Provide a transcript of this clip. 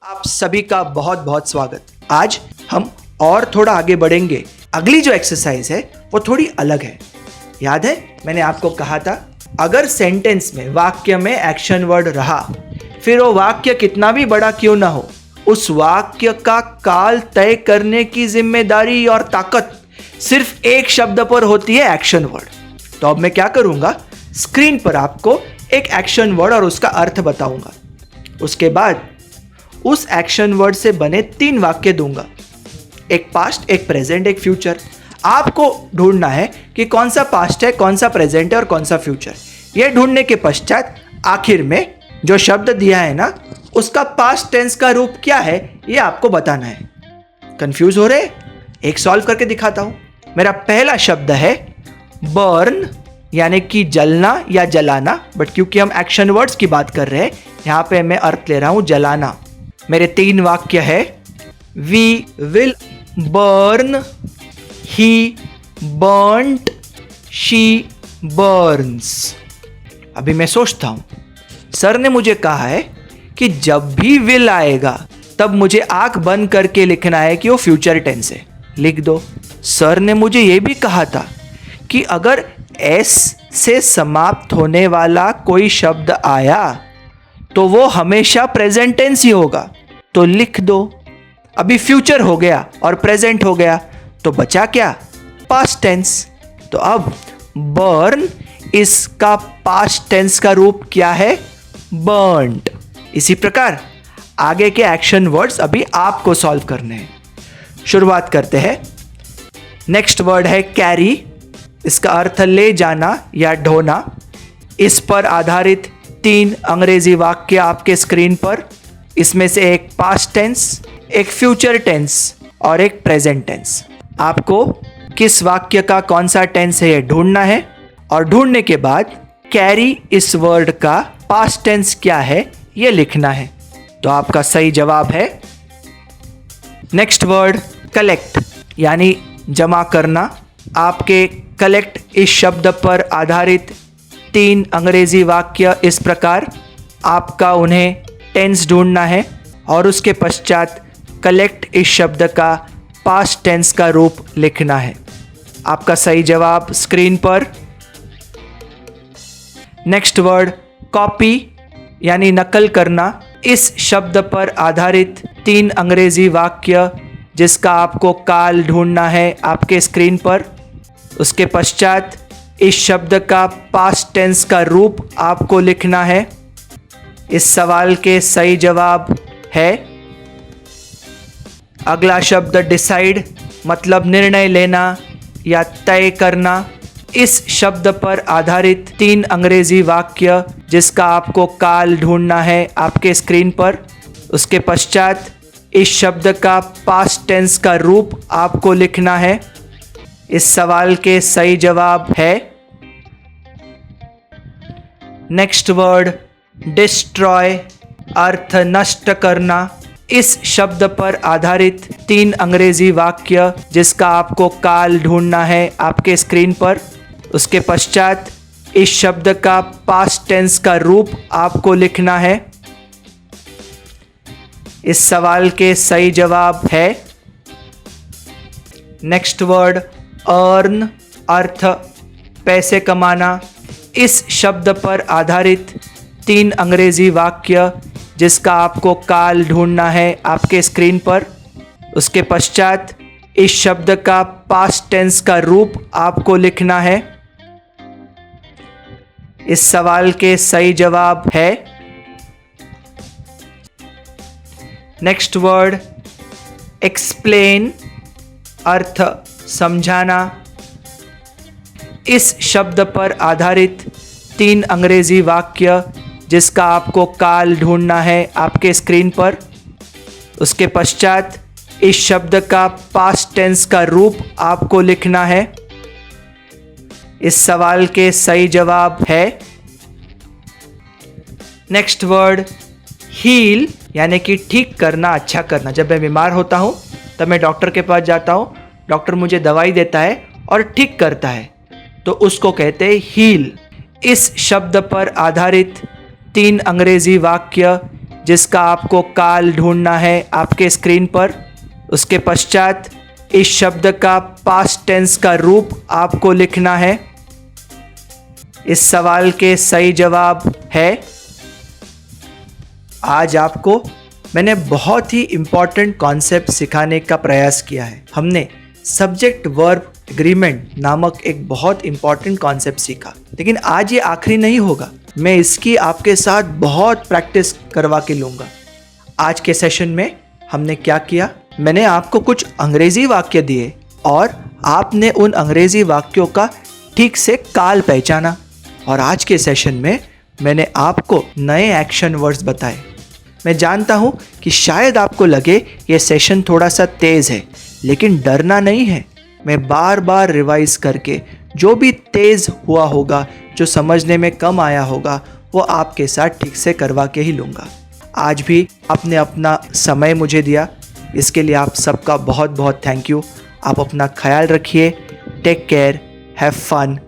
आप सभी का बहुत बहुत स्वागत। आज हम और थोड़ा आगे बढ़ेंगे। अगली जो एक्सरसाइज है वो थोड़ी अलग है। याद है मैंने आपको कहा था अगर सेंटेंस में वाक्य में एक्शन वर्ड रहा फिर वो वाक्य कितना भी बड़ा क्यों ना हो, उस वाक्य का काल तय करने की जिम्मेदारी और ताकत सिर्फ एक शब्द पर होती है, एक्शन वर्ड। तो अब मैं क्या करूंगा, स्क्रीन पर आपको एक एक्शन वर्ड और उसका अर्थ बताऊंगा। उसके बाद उस एक्शन वर्ड से बने 3 वाक्य दूंगा, एक पास्ट, एक प्रेजेंट, एक फ्यूचर। आपको ढूंढना है कि कौन सा पास्ट है, कौन सा प्रेजेंट है और कौन सा फ्यूचर। यह ढूंढने के पश्चात आखिर में जो शब्द दिया है ना, उसका पास्ट टेंस का रूप क्या है यह आपको बताना है। कंफ्यूज हो रहे? एक सॉल्व करके दिखाता हूं। मेरा पहला शब्द है बर्न, यानी कि जलना या जलाना, बट क्योंकि हम एक्शन वर्ड्स की बात कर रहे हैं यहां पे मैं अर्थ ले रहा हूं जलाना। मेरे 3 वाक्य है we will burn, he burnt, she burns. अभी मैं सोचता हूं, सर ने मुझे कहा है कि जब भी विल आएगा तब मुझे आंख बंद करके लिखना है कि वो फ्यूचर टेंस है। लिख दो। सर ने मुझे ये भी कहा था कि अगर एस से समाप्त होने वाला कोई शब्द आया तो वो हमेशा प्रेजेंट टेंस ही होगा, तो लिख दो। अभी फ्यूचर हो गया और प्रेजेंट हो गया तो बचा क्या, पास्ट टेंस। तो अब बर्न, इसका पास्ट टेंस का रूप क्या है, बर्न्ड। इसी प्रकार आगे के एक्शन वर्ड्स अभी आपको सॉल्व करने हैं। शुरुआत करते हैं। नेक्स्ट वर्ड है कैरी, इसका अर्थ ले जाना या ढोना। इस पर आधारित 3 अंग्रेजी वाक्य आपके स्क्रीन पर। इसमें से एक पास्ट टेंस, एक फ्यूचर टेंस और एक प्रेजेंट टेंस। आपको किस वाक्य का कौन सा टेंस है ये ढूंढना है और ढूंढने के बाद कैरी इस वर्ड का पास्ट टेंस क्या है ये लिखना है। तो आपका सही जवाब है नेक्स्ट वर्ड कलेक्ट, यानी जमा करना। आपके कलेक्ट इस शब्द पर आधारित 3 अंग्रेजी वाक्य इस प्रकार। आपका उन्हें टेंस ढूंढना है और उसके पश्चात कलेक्ट इस शब्द का पास्ट टेंस का रूप लिखना है। आपका सही जवाब स्क्रीन पर। नेक्स्ट वर्ड कॉपी, यानी नकल करना। इस शब्द पर आधारित 3 अंग्रेजी वाक्य जिसका आपको काल ढूंढना है आपके स्क्रीन पर। उसके पश्चात इस शब्द का पास्ट टेंस का रूप आपको लिखना है। इस सवाल के सही जवाब है अगला शब्द डिसाइड, मतलब निर्णय लेना या तय करना। इस शब्द पर आधारित 3 अंग्रेजी वाक्य जिसका आपको काल ढूंढना है आपके स्क्रीन पर। उसके पश्चात इस शब्द का पास्ट टेंस का रूप आपको लिखना है। इस सवाल के सही जवाब है नेक्स्ट वर्ड डिस्ट्रॉय, अर्थ नष्ट करना। इस शब्द पर आधारित 3 अंग्रेजी वाक्य जिसका आपको काल ढूंढना है आपके स्क्रीन पर। उसके पश्चात इस शब्द का पास्ट टेंस का रूप आपको लिखना है। इस सवाल के सही जवाब है नेक्स्ट वर्ड अर्न, अर्थ पैसे कमाना। इस शब्द पर आधारित 3 अंग्रेजी वाक्य जिसका आपको काल ढूंढना है आपके स्क्रीन पर। उसके पश्चात इस शब्द का पास्ट टेंस का रूप आपको लिखना है। इस सवाल के सही जवाब है नेक्स्ट वर्ड एक्सप्लेन, अर्थ समझाना। इस शब्द पर आधारित 3 अंग्रेजी वाक्य जिसका आपको काल ढूंढना है आपके स्क्रीन पर। उसके पश्चात इस शब्द का पास्ट टेंस का रूप आपको लिखना है। इस सवाल के सही जवाब है नेक्स्ट वर्ड हील, यानी कि ठीक करना, अच्छा करना। जब मैं बीमार होता हूँ तब मैं डॉक्टर के पास जाता हूँ, डॉक्टर मुझे दवाई देता है और ठीक करता है, तो उसको कहते हैं हील। इस शब्द पर आधारित 3 अंग्रेजी वाक्य जिसका आपको काल ढूंढना है आपके स्क्रीन पर। उसके पश्चात इस शब्द का पास्ट टेंस का रूप आपको लिखना है। इस सवाल के सही जवाब है। आज आपको मैंने बहुत ही इम्पॉर्टेंट कॉन्सेप्ट सिखाने का प्रयास किया है। हमने सब्जेक्ट वर्ब एग्रीमेंट नामक एक बहुत इम्पॉर्टेंट कॉन्सेप्ट सीखा, लेकिन आज ये आखिरी नहीं होगा। मैं इसकी आपके साथ बहुत प्रैक्टिस करवा के लूँगा। आज के सेशन में हमने क्या किया, मैंने आपको कुछ अंग्रेजी वाक्य दिए और आपने उन अंग्रेजी वाक्यों का ठीक से काल पहचाना। और आज के सेशन में मैंने आपको नए एक्शन वर्ड्स बताए। मैं जानता हूँ कि शायद आपको लगे ये सेशन थोड़ा सा तेज़ है, लेकिन डरना नहीं है। मैं बार बार रिवाइज करके जो भी तेज़ हुआ होगा, जो समझने में कम आया होगा, वो आपके साथ ठीक से करवा के ही लूँगा। आज भी आपने अपना समय मुझे दिया, इसके लिए आप सबका बहुत बहुत थैंक यू। आप अपना ख्याल रखिए। Take care, have fun.